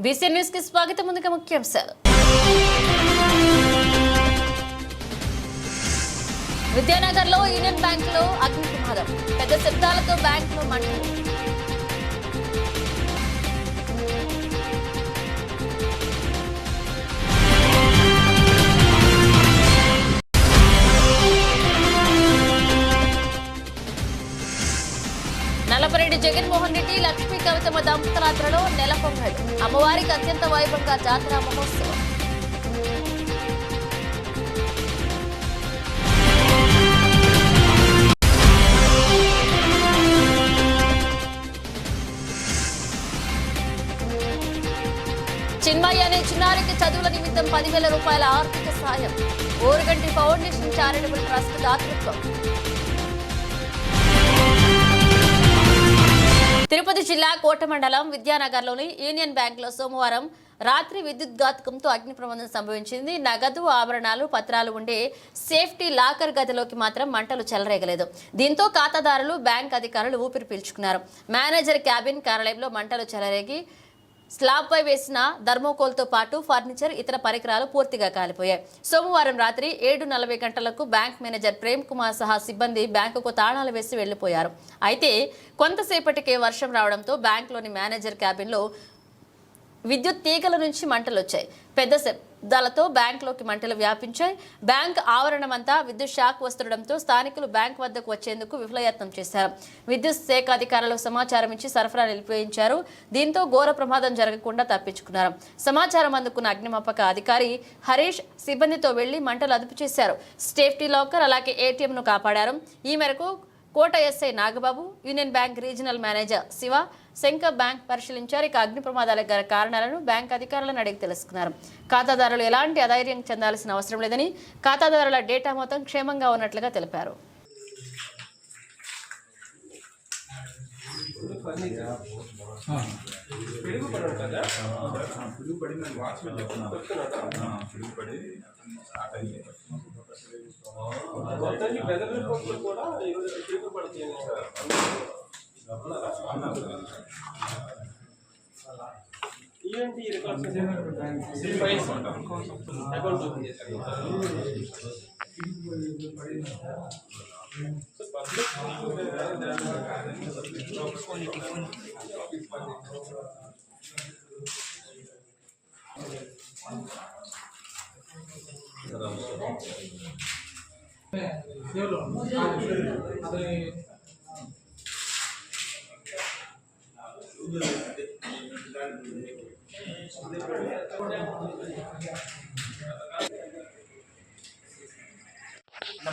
BC news కి స్వాగతం. ముందుగా ముఖ్యాంశాలు. విద్యానగర్ లో యూనియన్ బ్యాంక్ లో అగ్ని ప్రమాదం, పెద్ద శబ్దాలతో బ్యాంక్ లో మంటలు. నల్లపరెడ్డి జగన్మోహన్ రెడ్డి లక్ష్మీ కవితమ్మ దంపతులాత్రలో నెల పొంగల్, అమ్మవారికి అత్యంత వైభవంగా జాతర మహోత్సవం. చిన్మయ్య అనే చిన్నారికి చదువుల నిమిత్తం 10,000 రూపాయల ఆర్థిక సాయం, ఓరుగంటి ఫౌండేషన్ చారిటబుల్ ట్రస్ట్ దాతృత్వం. తిరుపతి జిల్లా కోట మండలం విద్యానగర్లోని యూనియన్ బ్యాంక్ లో సోమవారం రాత్రి విద్యుద్ఘాతకంతో అగ్ని ప్రమాదం సంభవించింది. నగదు, ఆభరణాలు, పత్రాలు ఉండే సేఫ్టీ లాకర్ గదిలోకి మాత్రం మంటలు చెలరేగలేదు. దీంతో ఖాతాదారులు, బ్యాంక్ అధికారులు ఊపిరి పీల్చుకున్నారు. మేనేజర్ క్యాబిన్ కార్యాలయంలో మంటలు చెలరేగి స్లాబ్ పై వేసిన థర్మోకోల్తో పాటు ఫర్నిచర్, ఇతర పరికరాలు పూర్తిగా కాలిపోయాయి. సోమవారం రాత్రి 7:40 గంటలకు బ్యాంక్ మేనేజర్ ప్రేమ్ కుమార్ సహా సిబ్బంది బ్యాంకుకు తాళాలు వేసి వెళ్లిపోయారు. అయితే కొంతసేపటికే వర్షం రావడంతో బ్యాంకులోని మేనేజర్ క్యాబిన్లో విద్యుత్ తీగల నుంచి మంటలు వచ్చాయి. పెద్ద శబ్దాలతో బ్యాంకులోకి మంటలు వ్యాపించాయి. బ్యాంక్ ఆవరణమంతా విద్యుత్ షాక్ వస్తుండటంతో స్థానికులు బ్యాంక్ వద్దకు వచ్చేందుకు విఫలయత్నం చేశారు. విద్యుత్ శాఖ అధికారులకు సమాచారం ఇచ్చి సరఫరా నిలిపివేయించారు. దీంతో ఘోర ప్రమాదం జరగకుండా తప్పించుకున్నారు. సమాచారం అందుకున్న అగ్నిమాపక అధికారి హరీష్ సిబ్బందితో వెళ్లి మంటలు అదుపు చేశారు. సేఫ్టీ లాకర్ అలాగే ఏటీఎంను కాపాడారు. ఈ మేరకు Kota SI Nagababu, Union Bank regional manager Siva, Shankar bank పరిశీలించారు. ఇక అగ్ని ప్రమాదాల కారణాలను బ్యాంక్ అధికారులను అడిగి తెలుసుకున్నారు. ఖాతాదారులు ఎలాంటి అధైర్యం చెందాల్సిన అవసరం లేదని, ఖాతాదారుల డేటా మొత్తం క్షేమంగా ఉన్నట్లుగా తెలిపారు.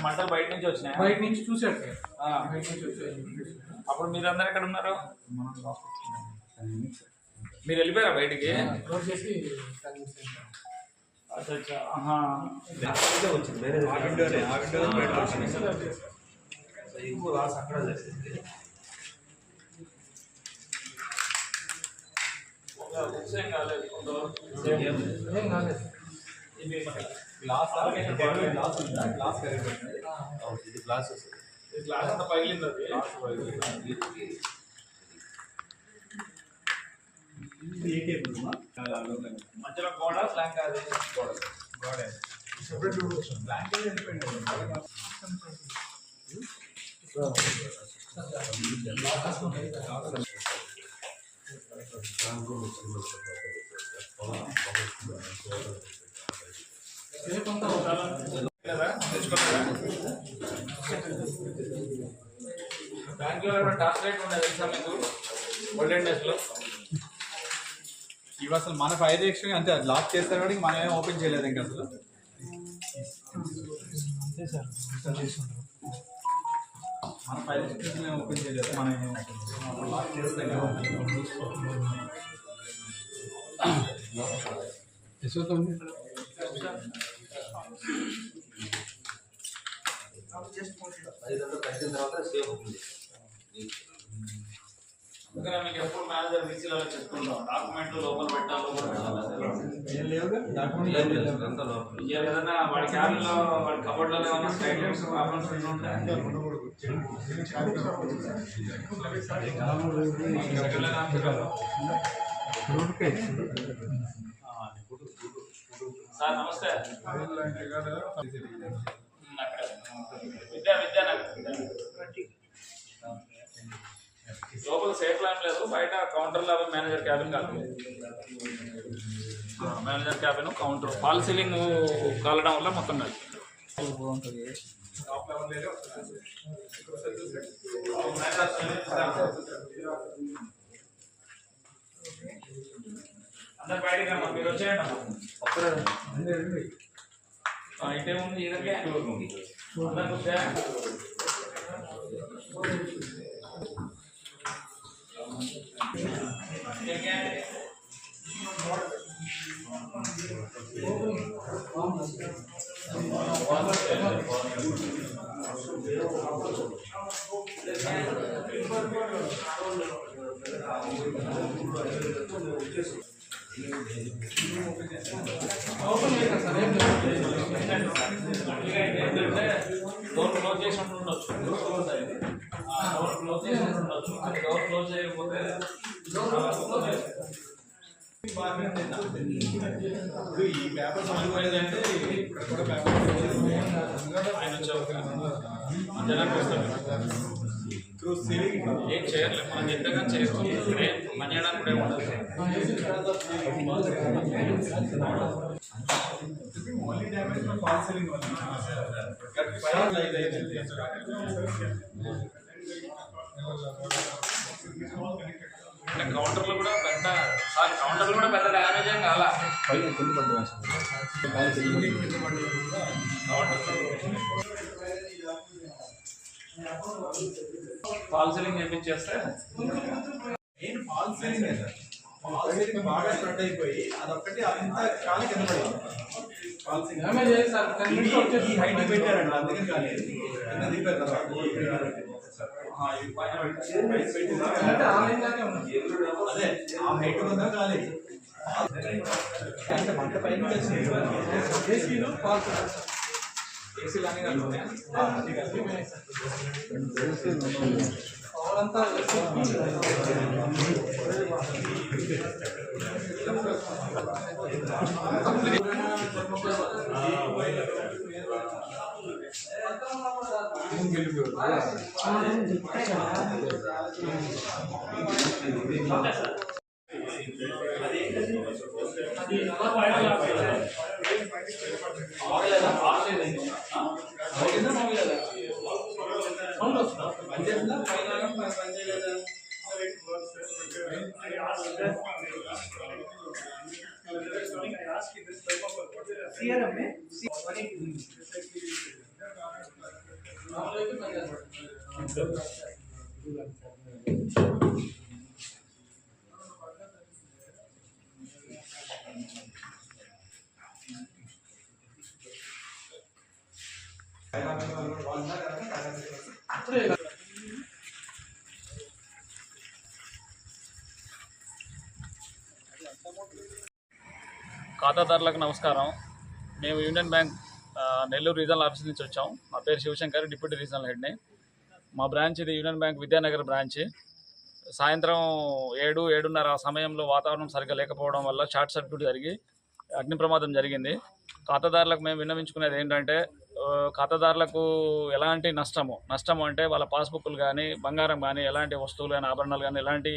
మంటలు బయట నుంచి వచ్చినాయి. బయట నుంచి చూసాడు. అప్పుడు మీరందరూ ఎక్కడ ఉన్నారు? మీరు వెళ్ళిపోయారా బయటికి? గ్లాస్ అంతా పగిలింది. మధ్యలో గోడ ప్లాంక్, అది గోడ బ్యాంక్ లో టార్చ్ లైట్ ఉండేది తెలుసా మీకు? గోల్డెన్ డేస్ లో ఇవి అసలు మన ఫైర్ ఎక్స్ట్రా అంతే, అది లాక్ చేస్తారు కానీ మనం ఏం ఓపెన్ చేయలేదు ఇంకా అసలు. అంతే సార్, మన ఫైర్ ఎక్స్ట్రా ఓపెన్ చేయలేదు, మనం లాక్ చేస్తాం. అందుకనే మీకు ఎప్పుడు మేనేజర్ బీసీలో చెప్తుంటాం, డాక్యుమెంట్లు లోపల పెట్టాలి, ఏదైనా వాడి క్యాబిన్లో వాడి కబోర్డ్లో ఏమైనా స్లైడర్స్ ఆపన్స్ ఉంటాయి. సార్ నమస్తే. లోపల సేఫ్ ల్యాండ్ లేదు, బయట కౌంటర్లో మేనేజర్ క్యాబిన్ కాదు. Manager cabin counter fall ceiling కాలడం వల్ల మొత్తం కాదు. అందరు బయటకి రమ్మా, మీరు వచ్చేయండి అమ్మా. ఇటే ఉంది ఇదకే అందరు వచ్చా. డోర్ క్లోజ్ చేసి ఉండొచ్చు. డోర్ క్లోజ్ చేసి ఉండొచ్చు. అది డోర్ క్లోజ్ చేయకపోతే ఈ పేపర్ సమయంటే ఇక్కడ పేపర్ ఆయన జనానికి వస్తాం. ఏం చేయట్లేదు, మనం ఎంతగా చేసుకోవచ్చు. మనీ అనడానికి కూడా ఉండదు. ఓన్లీ డ్యామేజ్ ఫాల్ సీలింగ్ కౌంటర్లు కూడా పెద్ద కౌంటర్లు కూడా పెద్ద డ్యామేజ్ ఏం కాల. ఫాల్ సీలింగ్ చేపించేస్తే main fall ceiling sir. Fall ceiling బాగా స్ప్రెడ్ అయిపోయి అదొక్కటి అంత కాలి కింద పడింది. ఫాల్ సీలింగ్ ఈ హైట్ పెట్టారండి, అందుకని కాలేదు. కింద దింపారు కదా అదే ఆ హైట్ ఉందా కాలేదు. మంట పైన ఏసీ లానే ఖాతాదారులకు నమస్కారం. మేము union bank Nellore regional office నుంచి వచ్చాం. మా పేరు శివశంకర్, డిప్యూటీ రీజనల్ హెడ్ని. మా బ్రాంచ్ ఇది యూనియన్ బ్యాంక్ విద్యానగర్ బ్రాంచ్. సాయంత్రం 7-7:30 ఆ సమయంలో వాతావరణం సరిగ్గా లేకపోవడం వల్ల షార్ట్ సర్క్యూట్ జరిగి అగ్ని ప్రమాదం జరిగింది. ఖాతాదారులకు మేము విన్నవించుకునేది ఏంటంటే, ఖాతాదారులకు ఎలాంటి నష్టము అంటే వాళ్ళ పాస్బుక్లు కానీ, బంగారం కానీ, ఎలాంటి వస్తువులు కానీ, ఆభరణాలు కానీ ఎలాంటి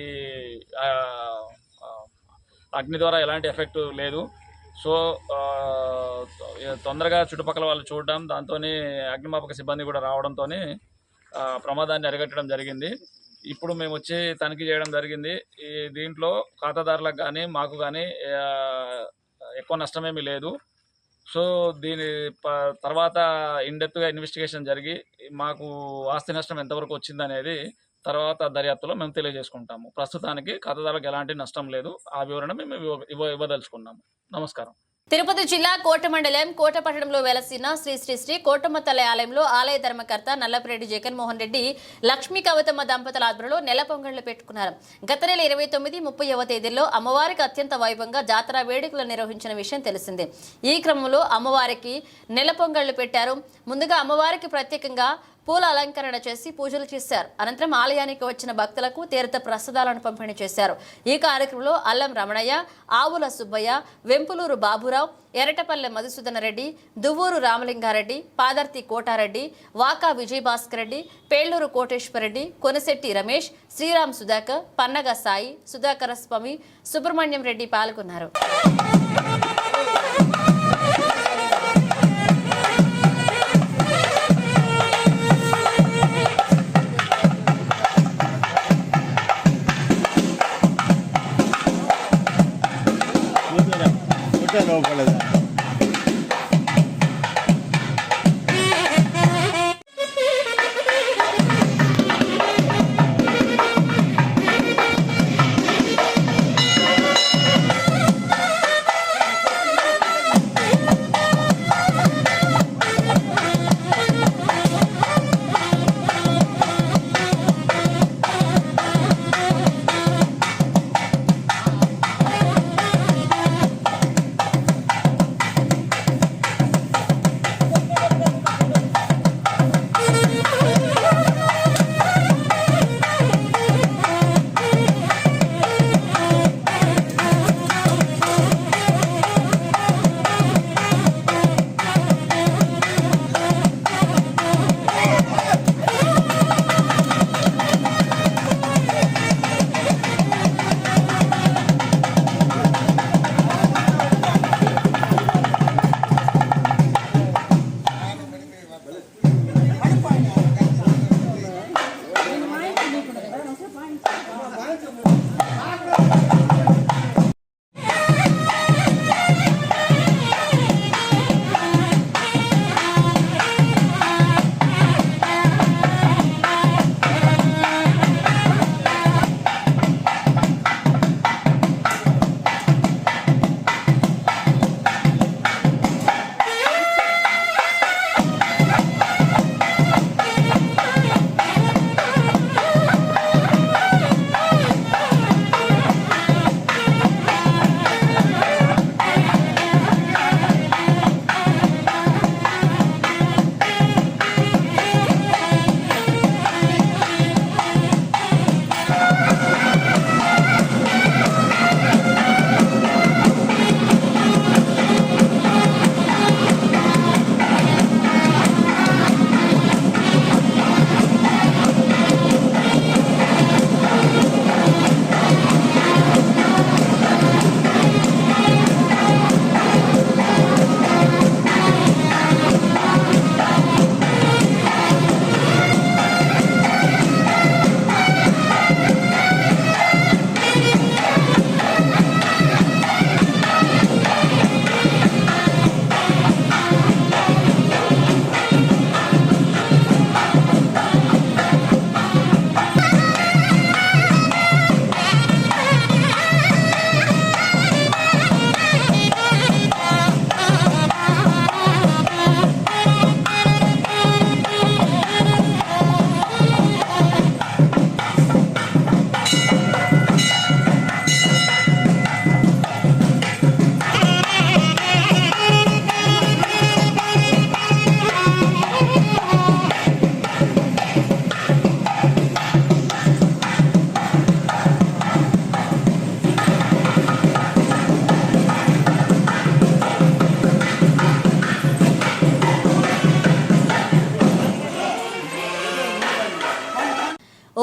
అగ్ని ద్వారా ఎలాంటి ఎఫెక్ట్ లేదు. సో తొందరగా చుట్టుపక్కల వాళ్ళు చూడడం, దాంతో అగ్నిమాపక సిబ్బంది కూడా రావడంతో ప్రమాదాన్ని అరికట్టడం జరిగింది. ఇప్పుడు మేము వచ్చి తనిఖీ చేయడం జరిగింది. ఈ దీంట్లో ఖాతాదారులకు కానీ మాకు కానీ ఎక్కువ నష్టమేమీ లేదు. సో దీని తర్వాత ఇన్డెప్త్గా ఇన్వెస్టిగేషన్ జరిగి మాకు ఆస్తి నష్టం ఎంతవరకు వచ్చిందనేది తర్వాత దర్యాప్తులో మేము తెలియజేసుకుంటాము. ప్రస్తుతానికి ఖాతాదారులకు ఎలాంటి నష్టం లేదు. ఆ వివరణ మేము ఇవ్వదలుచుకున్నాము. నమస్కారం. తిరుపతి జిల్లా కోట మండలం కోట పట్టణంలో వెలసిన శ్రీ శ్రీ శ్రీ కోటమ్మ తల్లి ఆలయంలో ఆలయ ధర్మకర్త నల్లపరెడ్డి జగన్మోహన్ రెడ్డి లక్ష్మీ కవితమ్మ దంపతుల ఆధ్వర్యంలో నెల పొంగళ్లు పెట్టుకున్నారు. గత నెల 29-30వ తేదీల్లో అమ్మవారికి అత్యంత వైభవంగా జాతర వేడుకలు నిర్వహించిన విషయం తెలిసిందే. ఈ క్రమంలో అమ్మవారికి నెల పొంగళ్లు పెట్టారు. ముందుగా అమ్మవారికి ప్రత్యేకంగా పూల అలంకరణ చేసి పూజలు చేశారు. అనంతరం ఆలయానికి వచ్చిన భక్తులకు తీర్థ ప్రసాదాలను పంపిణీ చేశారు. ఈ కార్యక్రమంలో అల్లం రమణయ్య, ఆవుల సుబ్బయ్య, వెంపులూరు బాబురావు, ఎరటపల్లె మధుసూదన రెడ్డి, దువ్వూరు రామలింగారెడ్డి, పాదర్తి కోటారెడ్డి, వాకా విజయభాస్కర్ రెడ్డి, పేళ్లూరు కోటేశ్వరరెడ్డి, కొనశెట్టి రమేష్, శ్రీరామ్ సుధాకర్, పన్నగ సాయి, సుధాకర స్వామి, సుబ్రహ్మణ్యం రెడ్డి పాల్గొన్నారు. లోపలదా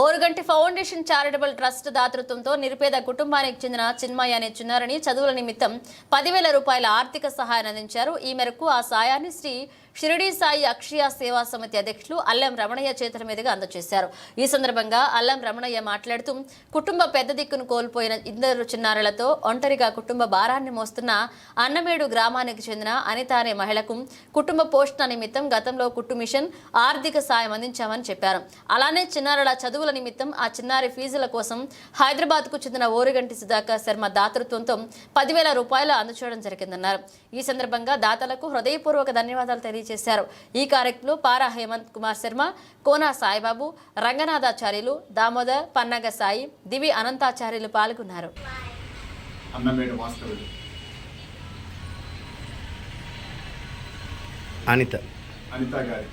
ఓరుగంటి ఫౌండేషన్ చారిటబుల్ ట్రస్ట్ దాతృత్వంతో నిరుపేద కుటుంబానికి చెందిన చిన్మయ్య అనే చిన్నారిని చదువుల నిమిత్తం 10,000 రూపాయల ఆర్థిక సహాయాన్ని అందించారు. ఈ మేరకు ఆ సాయాన్ని శ్రీ షిరిడి సాయి అక్షయ సేవా సమితి అధ్యక్షులు అల్లం రమణయ్య చేతుల మీదుగా అందజేశారు. ఈ సందర్భంగా అల్లం రమణయ్య మాట్లాడుతూ కుటుంబ పెద్ద దిక్కును కోల్పోయిన 2 చిన్నారులతో ఒంటరిగా కుటుంబ భారాన్ని మోస్తున్న అన్నమేడు గ్రామానికి చెందిన అనిత అనే మహిళకు కుటుంబ పోషణ నిమిత్తం గతంలో కుట్టు మిషన్ ఆర్థిక సాయం అందించామని చెప్పారు. అలానే చిన్నారుల చదువుల నిమిత్తం ఆ చిన్నారి ఫీజుల కోసం హైదరాబాద్కు చెందిన ఓరుగంటి సుధాకర్ శర్మ దాతృత్వంతో 10,000 రూపాయలు అందజేయడం జరిగిందన్నారు. ఈ సందర్భంగా దాతలకు హృదయపూర్వక ధన్యవాదాలు తెలియజేశారు. ఈ కార్యక్రమంలో పారా హేమంత్ కుమార్ శర్మ, కోనా సాయిబాబు, రంగనాథాచార్యులు, దామోదర్, పన్నగ సాయి, దివి అనంతాచార్యులు పాల్గొన్నారు. అన్నమేడు వాస్తవుడు అనిత గారి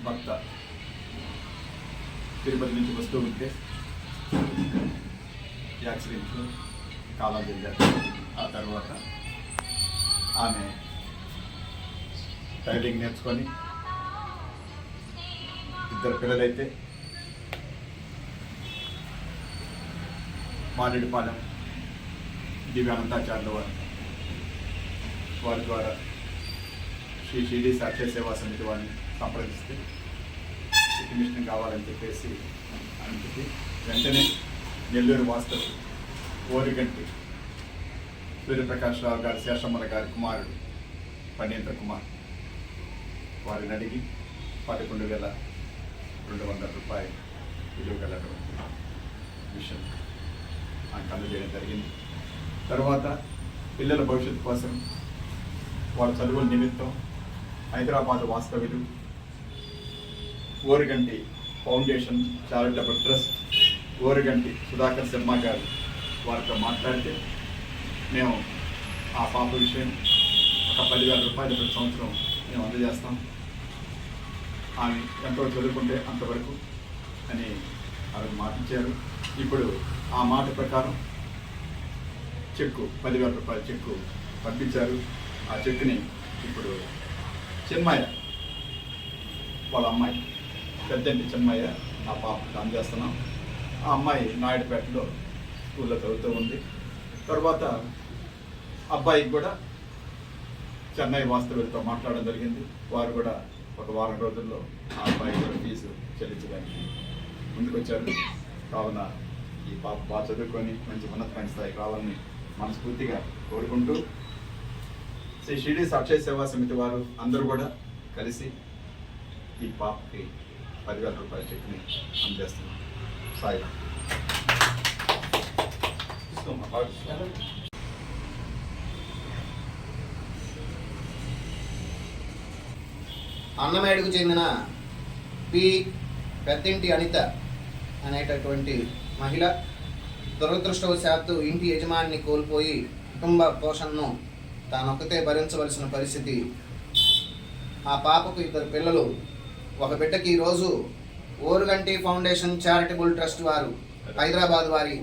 భర్త తిరుపతి నుంచి వస్తూ ఉంటే యాక్సిడెంట్లో కాలం చెందారు. ఆ తర్వాత ఆమె టైలింగ్ నేర్చుకొని ఇద్దరు పిల్లలైతే మారేడుపాలెం దివ్యానందాచార్యుల వారి ద్వారా శ్రీ షిరిడి సాక్షి సేవా సమితి వారిని సంప్రదిస్తే టెక్నీషియన్ కావాలని చెప్పేసి అనుకుంటే వెంటనే నెల్లూరు వాస్తవు ఓరిగంటి సూర్యప్రకాష్ రావు గారి శేషమ్మల గారి కుమారుడు ఫణీంద్ర కుమార్ వారిని అడిగి 11,200 రూపాయలు విలువ గలటువంటి మిషన్ అందజేయడం జరిగింది. తర్వాత పిల్లల భవిష్యత్తు కోసం వాళ్ళ చదువుల నిమిత్తం హైదరాబాద్ వాస్తవ్యులు Origanti foundation charitable trust Origanti Sudhakar Sharma గారు వారితో మాట్లాడితే మేము ఆ పాప విషయం ఒక 10,000 రూపాయలు ప్రతి సంవత్సరం మేము అందజేస్తాం, ఆమె ఎంతో చదువుకుంటే అంతవరకు అని ఆమె మాట ఇచ్చారు. ఇప్పుడు ఆ మాట ప్రకారం చెక్కు 10,000 రూపాయల చెక్కు పంపించారు. ఆ చెక్కుని ఇప్పుడు చిన్మయ్య వాళ్ళ అమ్మాయి పెద్దంటి చిన్మయ్య ఆ పాపకు అందజేస్తున్నాం. ఆ అమ్మాయి నాయుడుపేటలో స్కూల్లో చదువుతూ ఉంది. తర్వాత అబ్బాయికి కూడా చెన్నై వాస్తవులతో మాట్లాడడం జరిగింది. వారు కూడా ఒక వారం రోజుల్లో ఆ అబ్బాయి కూడా ఫీజు చెల్లించడానికి ముందుకొచ్చారు. కావున ఈ పాప బాగా చదువుకొని మంచి ఉన్నతమైన స్థాయికి రావాలని మనస్ఫూర్తిగా కోరుకుంటూ శ్రీ షిరిడి సాక్షి సేవా సమితి వారు అందరూ కూడా కలిసి ఈ పాపకి 10,000 రూపాయల చెక్ని అందజేస్తున్నాం. సాయి అన్నమేడుకు చెందిన పి పెద్దింటి అనిత అనేటటువంటి మహిళ దురదృష్టవశాత్తు ఇంటి యజమానిని కోల్పోయి కుటుంబ పోషణను తానొక్కతే భరించవలసిన పరిస్థితి. ఆ పాపకు 2 పిల్లలు. ఒక బిడ్డకి ఈరోజు ఓరుగంటి ఫౌండేషన్ చారిటబుల్ ట్రస్ట్ వారు హైదరాబాద్ వారి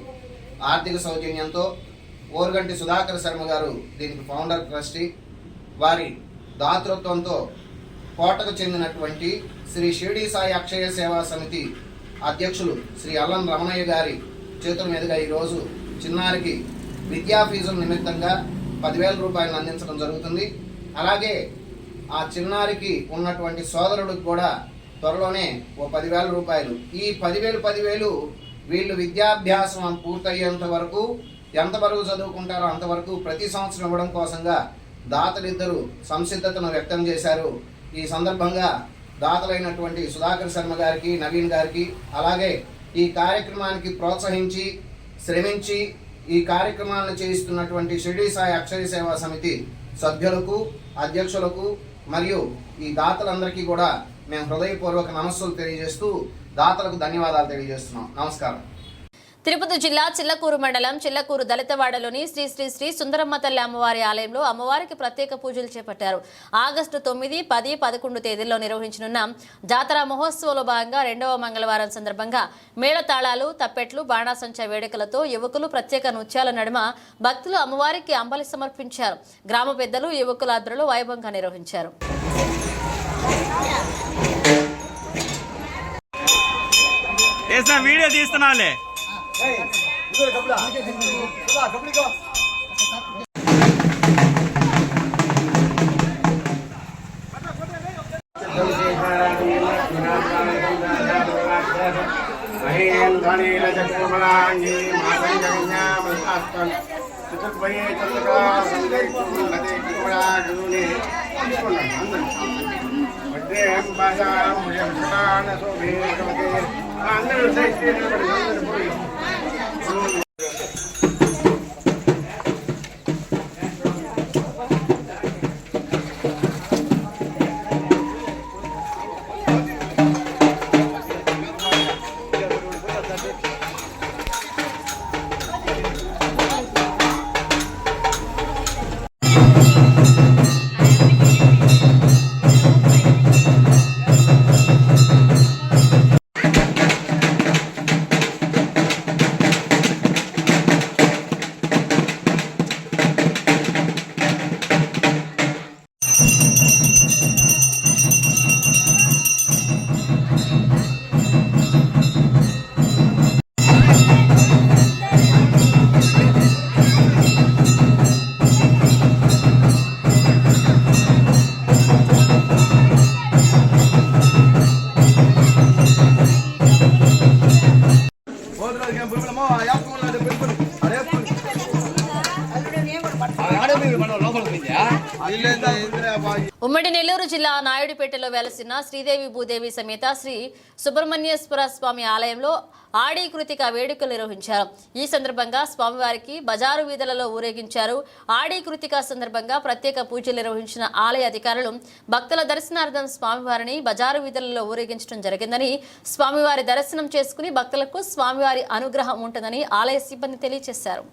ఆర్థిక సౌజన్యంతో ఓరుగంటి సుధాకర్ శర్మ గారు దీనికి ఫౌండర్ ట్రస్టీ, వారి దాతృత్వంతో కోటకు చెందినటువంటి శ్రీ షిరిడి సాయి అక్షయ సేవా సమితి అధ్యక్షులు శ్రీ అల్లం రమణయ్య గారి చేతుల మీదుగా ఈరోజు చిన్నారికి విద్యా ఫీజుల నిమిత్తంగా 10,000 రూపాయలను అందించడం జరుగుతుంది. అలాగే ఆ చిన్నారికి ఉన్నటువంటి సోదరుడికి కూడా త్వరలోనే ఓ 10,000 రూపాయలు. ఈ 10,000 వీళ్ళు విద్యాభ్యాసం పూర్తయ్యేంత వరకు ఎంతవరకు చదువుకుంటారో అంతవరకు ప్రతి సంవత్సరం ఇవ్వడం కోసంగా దాతలిద్దరూ సంసిద్ధతను వ్యక్తం చేశారు. ఈ సందర్భంగా దాతలైనటువంటి సుధాకర్ శర్మ గారికి, నవీన్ గారికి, అలాగే ఈ కార్యక్రమానికి ప్రోత్సహించి శ్రమించి ఈ కార్యక్రమాలను చేయిస్తున్నటువంటి షిరిడి సాయి అక్షయ సేవా సమితి సభ్యులకు, అధ్యక్షులకు మరియు ఈ దాతలందరికీ కూడా మేము హృదయపూర్వక నమస్సులు తెలియజేస్తూ దాతలకు ధన్యవాదాలు తెలియజేస్తున్నాం. నమస్కారం. తిరుపతి జిల్లా చిల్లకూరు మండలం చిల్లకూరు దళితవాడలోని శ్రీ శ్రీ శ్రీ సుందరమ్మ తల్లి అమ్మవారి ఆలయంలో అమ్మవారికి ప్రత్యేక పూజలు చేపట్టారు. ఆగస్టు 9, 10, 11 తేదీల్లో నిర్వహించనున్న జాతర మహోత్సవంలో భాగంగా 2వ మంగళవారం సందర్భంగా మేళతాళాలు, తప్పెట్లు, బాణాసంచా వేడుకలతో యువకులు ప్రత్యేక నృత్యాల నడుమ భక్తులు అమ్మవారికి అంబలి సమర్పించారు. గ్రామ పెద్దలు, యువకుల ఆధ్వర్యంలో వైభవంగా నిర్వహించారు. వీడియో తీస్తున్నావులే. ఉమ్మడి నెల్లూరు జిల్లా నాయుడుపేటలో వెలసిన శ్రీదేవి భూదేవి సమేత శ్రీ సుబ్రహ్మణ్యేశ్వర స్వామి ఆలయంలో ఆడి కృతిక వేడుకలు నిర్వహించారు. ఈ సందర్భంగా స్వామివారికి బజారు వీధులలో ఊరేగించారు. ఆడి కృతిక సందర్భంగా ప్రత్యేక పూజలు నిర్వహించిన ఆలయ అధికారులు భక్తుల దర్శనార్థం స్వామివారిని బజారు వీధులలో ఊరేగించడం జరిగిందని, స్వామివారి దర్శనం చేసుకుని భక్తులకు స్వామివారి అనుగ్రహం ఉంటుందని ఆలయ సిబ్బంది తెలియజేశారు.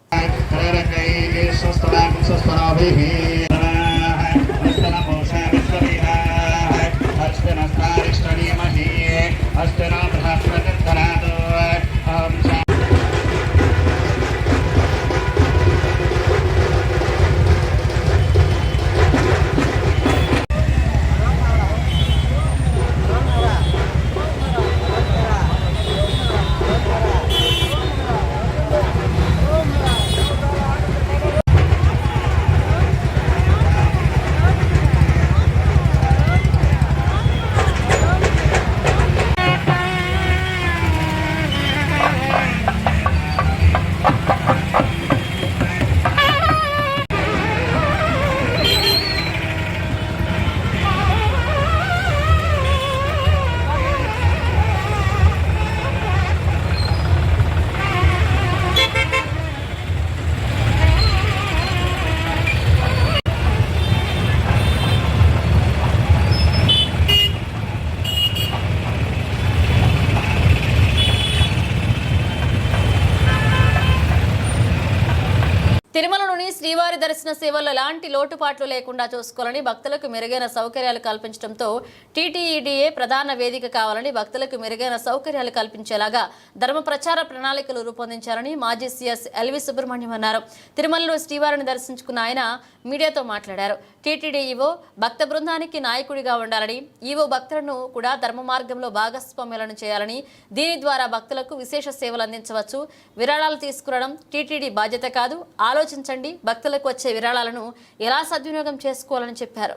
తిరుమలలోని శ్రీవారి దర్శన సేవల్లో ఎలాంటి లోటుపాట్లు లేకుండా చూసుకోవాలని, భక్తులకు మెరుగైన సౌకర్యాలు కల్పించడంతో టీటీడీఏ ప్రధాన వేదిక కావాలని, భక్తులకు మెరుగైన సౌకర్యాలు కల్పించేలాగా ధర్మ ప్రచార ప్రణాళికలు రూపొందించాలని మాజీ సీఎస్ ఎల్వి సుబ్రహ్మణ్యం అన్నారు. తిరుమలలో శ్రీవారిని దర్శించుకున్న ఆయన మీడియాతో మాట్లాడారు. టీటీడీ ఈవో భక్త బృందానికి నాయకుడిగా ఉండాలని, ఈవో భక్తులను కూడా ధర్మ మార్గంలో భాగస్వామ్యాలను చేయాలని, దీని ద్వారా భక్తులకు విశేష సేవలు అందించవచ్చు. విరాళాలు తీసుకురావడం టీటీడీ బాధ్యత కాదు, ఆలోచించండి, భక్తులకు వచ్చే విరాళాలను ఎలా సద్వినియోగం చేసుకోవాలని చెప్పారు.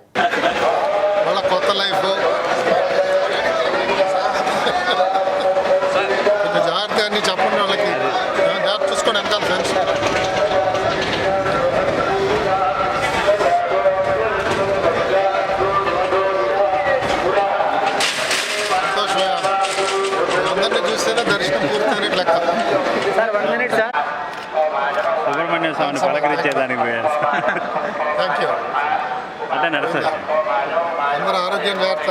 కొత్త లైఫ్ జాగ్రత్త అని చెప్పండి, వాళ్ళకి జాగ్రత్త చూసుకోండి. ఎంత ఫ్రెండ్స్ అందరినీ చూస్తేనే దర్శనం పూర్తయినట్టు లెక్క. సుబ్రహ్మణ్య స్వామిని పలకరించేదానికి పోయారు. Thank you. అంటే నడుస్తుంది. అందరూ ఆరోగ్యం జాగ్రత్త.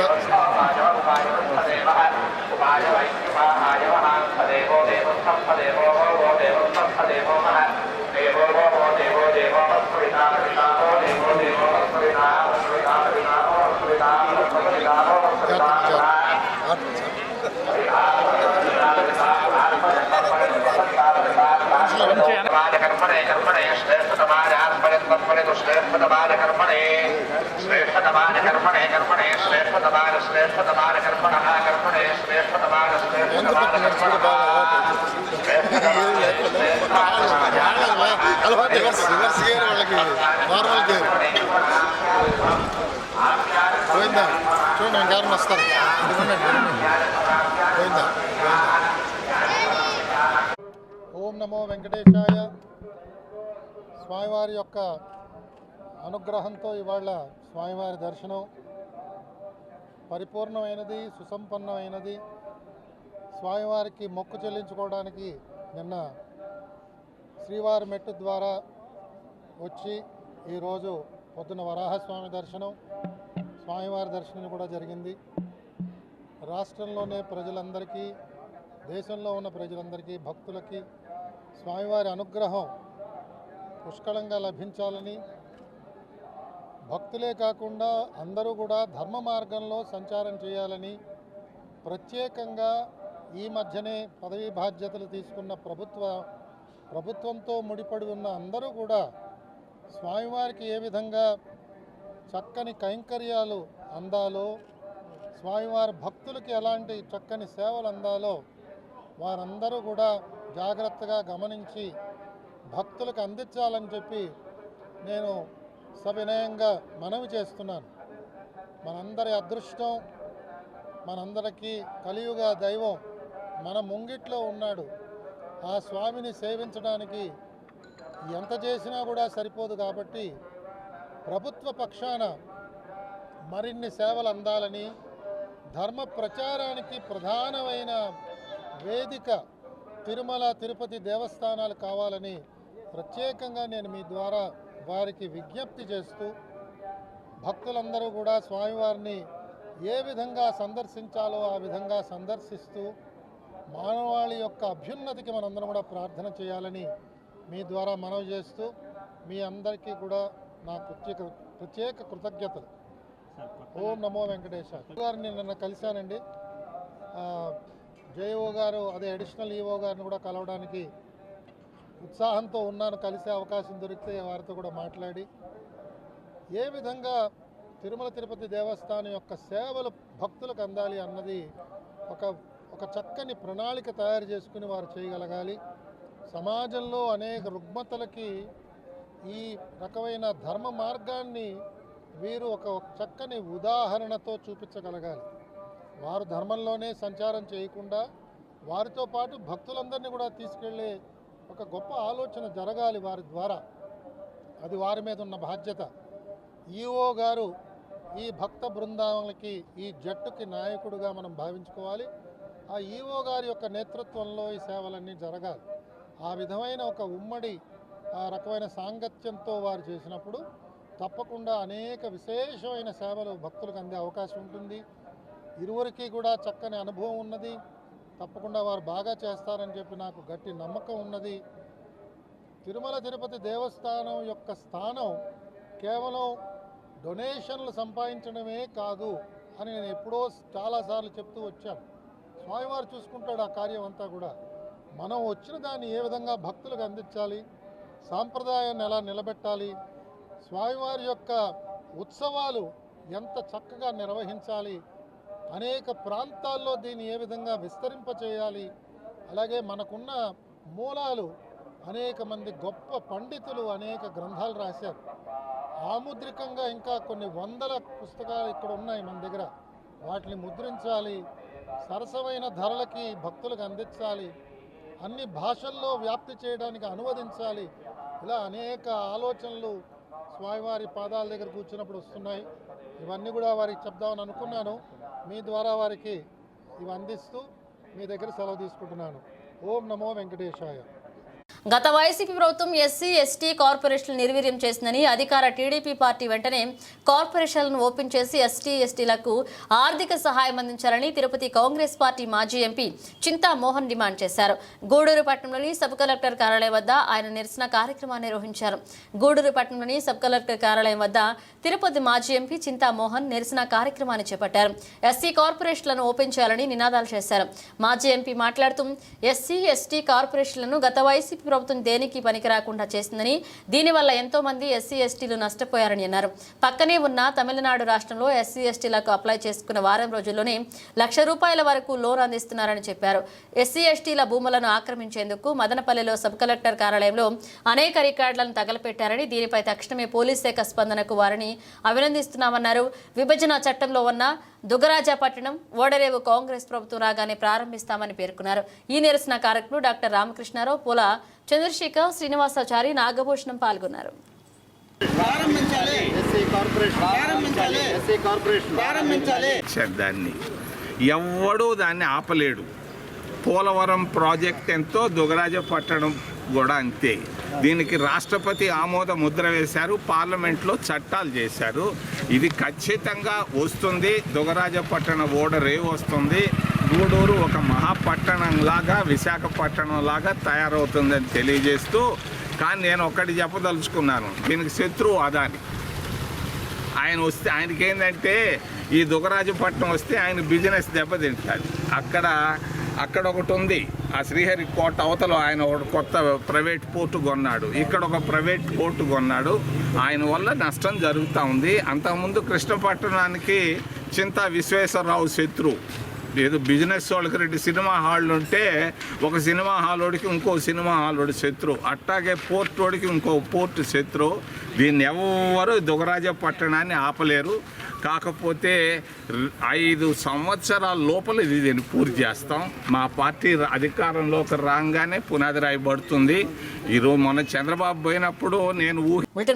రివర్స్ గేర్ వాళ్ళకి నార్మల్ గేర్ పోయిందా చూడండి, కారణం వస్తారు. పోయిందా? ఓం నమో వెంకటేశాయ. స్వామివారి యొక్క అనుగ్రహంతో ఇవాళ స్వామివారి దర్శనం పరిపూర్ణమైనది, సుసంపన్నమైనది. స్వామివారికి మొక్కు చెల్లించుకోవడానికి నిన్న శ్రీవారి మెట్టు ద్వారా వచ్చి ఈరోజు పొద్దున వరాహస్వామి దర్శనం, స్వామివారి దర్శనం కూడా జరిగింది. రాష్ట్రంలోనే ప్రజలందరికీ, దేశంలో ఉన్న ప్రజలందరికీ, భక్తులకి స్వామివారి అనుగ్రహం పుష్కలంగా లభించాలని, భక్తులే కాకుండా అందరూ కూడా ధర్మ మార్గంలో సంచారం చేయాలని, ప్రత్యేకంగా ఈ మధ్యనే పదవీ బాధ్యతలు తీసుకున్న ప్రభుత్వంతో ముడిపడి ఉన్న అందరూ కూడా స్వామివారికి ఏ విధంగా చక్కని కైంకర్యాలు అందాలో, స్వామివారి భక్తులకి ఎలాంటి చక్కని సేవలు అందాలో వారందరూ కూడా జాగ్రత్తగా గమనించి భక్తులకు అందించాలని చెప్పి నేను సవినయంగా మనవి చేస్తున్నాను. మనందరి అదృష్టం, మనందరికీ కలియుగ దైవం మన ముంగిట్లో ఉన్నాడు. ఆ స్వామిని సేవించడానికి ఎంత చేసినా కూడా సరిపోదు. కాబట్టి ప్రభుత్వ పక్షాన మరిన్ని సేవలు అందాలని, ధర్మ ప్రచారానికి ప్రధానమైన వేదిక తిరుమల తిరుపతి దేవస్థానాలు కావాలని ప్రత్యేకంగా నేను మీ ద్వారా వారికి విజ్ఞప్తి చేస్తూ, భక్తులందరూ కూడా స్వామివారిని ఏ విధంగా సందర్శించాలో ఆ విధంగా సందర్శిస్తూ మానవాళి యొక్క అభ్యున్నతికి మనందరం కూడా ప్రార్థన చేయాలని మీ ద్వారా మనవి చేస్తూ, మీ అందరికీ కూడా నా ప్రత్యేక కృతజ్ఞతలు. ఓం నమో వెంకటేశాయ. గారిని నిన్న కలిశానండి. జేఓ గారు, అదే అడిషనల్ ఈఓ గారిని కూడా కలవడానికి ఉత్సాహంతో ఉన్నాను. కలిసే అవకాశం దొరికితే వారితో కూడా మాట్లాడి ఏ విధంగా తిరుమల తిరుపతి దేవస్థానం యొక్క సేవలు భక్తులకు అందాలి అన్నది ఒక చక్కని ప్రణాళిక తయారు చేసుకుని వారు చేయగలగాలి. సమాజంలో అనేక రుగ్మతలకి ఈ రకమైన ధర్మ మార్గాన్ని వీరు ఒక చక్కని ఉదాహరణతో చూపించగలగాలి. వారు ధర్మంలోనే సంచారం చేయకుండా వారితో పాటు భక్తులందరినీ కూడా తీసుకెళ్ళే ఒక గొప్ప ఆలోచన జరగాలి వారి ద్వారా. అది వారి మీద ఉన్న బాధ్యత. ఈఓ గారు ఈ భక్త బృందాలకి, ఈ జట్టుకి నాయకుడిగా మనం భావించుకోవాలి. ఆ ఈఓ గారి యొక్క నేతృత్వంలో ఈ సేవలన్నీ జరగాలి. ఆ విధమైన ఒక ఉమ్మడి ఆ రకమైన సాంగత్యంతో వారు చేసినప్పుడు తప్పకుండా అనేక విశేషమైన సేవలు భక్తులకు అందే అవకాశం ఉంటుంది. ఇరువురికి కూడా చక్కని అనుభవం ఉన్నది. తప్పకుండా వారు బాగా చేస్తారని చెప్పి నాకు గట్టి నమ్మకం ఉన్నది. తిరుమల తిరుపతి దేవస్థానం యొక్క స్థానం కేవలం డొనేషన్లు సంపాదించడమే కాదు అని నేను ఎప్పుడో చాలాసార్లు చెప్తూ వచ్చాను. స్వామివారు చూసుకుంటాడు ఆ కార్యం అంతా కూడా. మనం వచ్చిన దాన్ని ఏ విధంగా భక్తులకు అందించాలి, సాంప్రదాయాన్ని ఎలా నిలబెట్టాలి, స్వామివారి యొక్క ఉత్సవాలు ఎంత చక్కగా నిర్వహించాలి, అనేక ప్రాంతాల్లో దీన్ని ఏ విధంగా విస్తరింపచేయాలి, అలాగే మనకున్న మూలాలు అనేక మంది గొప్ప పండితులు అనేక గ్రంథాలు రాశారు. ఆముద్రికంగా ఇంకా కొన్ని వందల పుస్తకాలు ఇక్కడ ఉన్నాయి మన దగ్గర. వాటిని ముద్రించాలి, సరసమైన ధరలకి భక్తులకు అందించాలి, అన్ని భాషల్లో వ్యాప్తి చేయడానికి అనువదించాలి. ఇలా అనేక ఆలోచనలు స్వామివారి పాదాల దగ్గర కూర్చున్నప్పుడు వస్తున్నాయి. ఇవన్నీ కూడా వారికి చెప్దామని అనుకున్నాను. మీ ద్వారా వారికి ఇవి అందిస్తూ మీ దగ్గర సెలవు తీసుకుంటున్నాను. ఓం నమో వెంకటేశాయ. గత వైసీపీ ప్రభుత్వం ఎస్సీ ఎస్టీ కార్పొరేషన్లు నిర్వీర్యం చేసిందని అధికార టీడీపీ పార్టీ వెంటనే కార్పొరేషన్లను ఓపెన్ చేసి ఎస్టీ ఎస్టీలకు ఆర్థిక సహాయం అందించాలని తిరుపతి కాంగ్రెస్ పార్టీ మాజీ ఎంపీ చింతా మోహన్ డిమాండ్ చేశారు. గూడూరు పట్టణంలోని సబ్ కలెక్టర్ కార్యాలయం వద్ద ఆయన నిరసన కార్యక్రమాన్ని నిర్వహించారు. గూడూరు పట్టణంలోని సబ్ కలెక్టర్ కార్యాలయం వద్ద తిరుపతి మాజీ ఎంపీ చింతా మోహన్ నిరసన కార్యక్రమాన్ని చేపట్టారు. ఎస్సీ కార్పొరేషన్లను ఓపెన్ చేయాలని నినాదాలు చేశారు. మాజీ ఎంపీ మాట్లాడుతూ ఎస్సీ ఎస్టీ కార్పొరేషన్లను గత వైసీపీ ప్రభుత్వం దేనికి పనికి రాకుండా చేసిందని, దీనివల్ల ఎంతో మంది ఎస్సీ ఎస్టీలు నష్టపోయారని అన్నారు. పక్కనే ఉన్న తమిళనాడు రాష్ట్రంలో ఎస్సీ ఎస్టీలకు అప్లై చేసుకున్న వారం రోజుల్లోనే ₹1,00,000 వరకు లోన్ అందిస్తున్నారని చెప్పారు. ఎస్సీ ఎస్టీల భూములను ఆక్రమించేందుకు మదనపల్లిలో సబ్ కలెక్టర్ కార్యాలయంలో అనేక రికార్డులను తగలపెట్టారని, దీనిపై తక్షణమే పోలీస్ శాఖ స్పందనకు వారిని అభినందిస్తున్నామన్నారు. విభజన చట్టంలో ఉన్న దుగ్గరాజపట్నం ఓడరేవు కాంగ్రెస్ ప్రభుత్వం రాగానే ప్రారంభిస్తామని పేర్కొన్నారు. ఈ నిరసన కార్యక్రమంలో డాక్టర్ రామకృష్ణారావు, పూల చంద్రశేఖర్, శ్రీనివాసాచారి, నాగభూషణం పాల్గొన్నారు. దాన్ని ఎవడూ దాన్ని ఆపలేడు. పోలవరం ప్రాజెక్ట్ ఎంతో, దుగ్గరాజపట్నం కూడా అంతే. దీనికి రాష్ట్రపతి ఆమోద ముద్ర వేశారు, పార్లమెంట్లో చట్టాలు చేశారు. ఇది ఖచ్చితంగా వస్తుంది. దుగ్గరాజపట్నం ఓడరేవు వస్తుంది. గూడూరు ఒక మహాపట్టణంలాగా, విశాఖపట్నం లాగా తయారవుతుందని తెలియజేస్తూ, కానీ నేను ఒకటి చెప్పదలుచుకున్నాను. దీనికి శత్రువు అదాని. ఆయన వస్తే, ఆయనకి ఏంటంటే ఈ దుగ్గరాజపట్నం వస్తే ఆయన బిజినెస్ దెబ్బతింటాడు. అక్కడ ఒకటి ఉంది, ఆ శ్రీహరికోట అవతల ఆయన ఒక కొత్త ప్రైవేట్ పోర్టు కొన్నాడు, ఇక్కడ ఒక ప్రైవేట్ పోర్టు కొన్నాడు. ఆయన వల్ల నష్టం జరుగుతూ ఉంది. అంతకుముందు కృష్ణపట్టణానికి చింతా విశ్వేశ్వరరావు శత్రువు. ఏదో బిజినెస్ వాళ్ళకి 2 సినిమా హాళ్ళు ఉంటే ఒక సినిమా హాలోడికి ఇంకో సినిమా హాలోడి శత్రువు, అట్టాగే పోర్టోడికి ఇంకో పోర్టు శత్రువు. దీన్ని ఎవరు దుగ్గరాజపట్నాన్ని ఆపలేరు. కాకపోతే 5 సంవత్సరాల లోపల దీన్ని పూర్తి చేస్తాం. మా పార్టీ అధికారంలోకి రాగానే పునాది రాయబడుతుంది. ఈరోజు మొన్న చంద్రబాబు పోయినప్పుడు నేను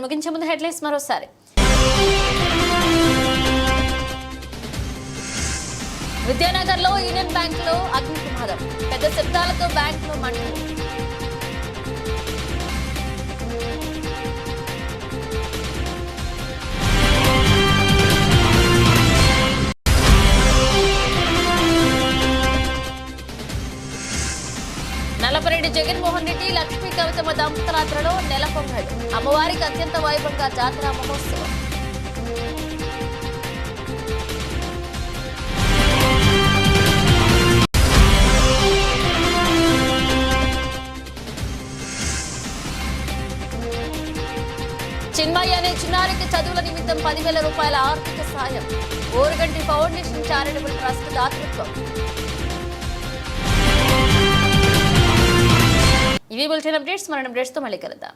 ముగించే ముందు హెడ్లైన్స్ మరోసారి. విద్యానగర్లో యూనియన్ బ్యాంకులో అగ్ని ప్రమాదం, పెద్ద శబ్దాలతో బ్యాంకులో మంటలు. నల్లపరెడ్డి జగన్మోహన్ రెడ్డి లక్ష్మీ కవితమ్మ దంపతులాత్రలో నెల పొంగల్, అమ్మవారికి అత్యంత వైభవంగా జాతర మహోత్సవం. చిన్మయ్య అనే చిన్నారికి చదువుల నిమిత్తం 10,000 రూపాయల ఆర్థిక సాయం, ఓరుగంటి ఫౌండేషన్ చారిటబుల్ ట్రస్ట్ దాతృత్వం. ఇవి బులెటిన్ అప్డేట్స్. మన అప్డేట్స్తో మళ్ళీ కలుద్దాం.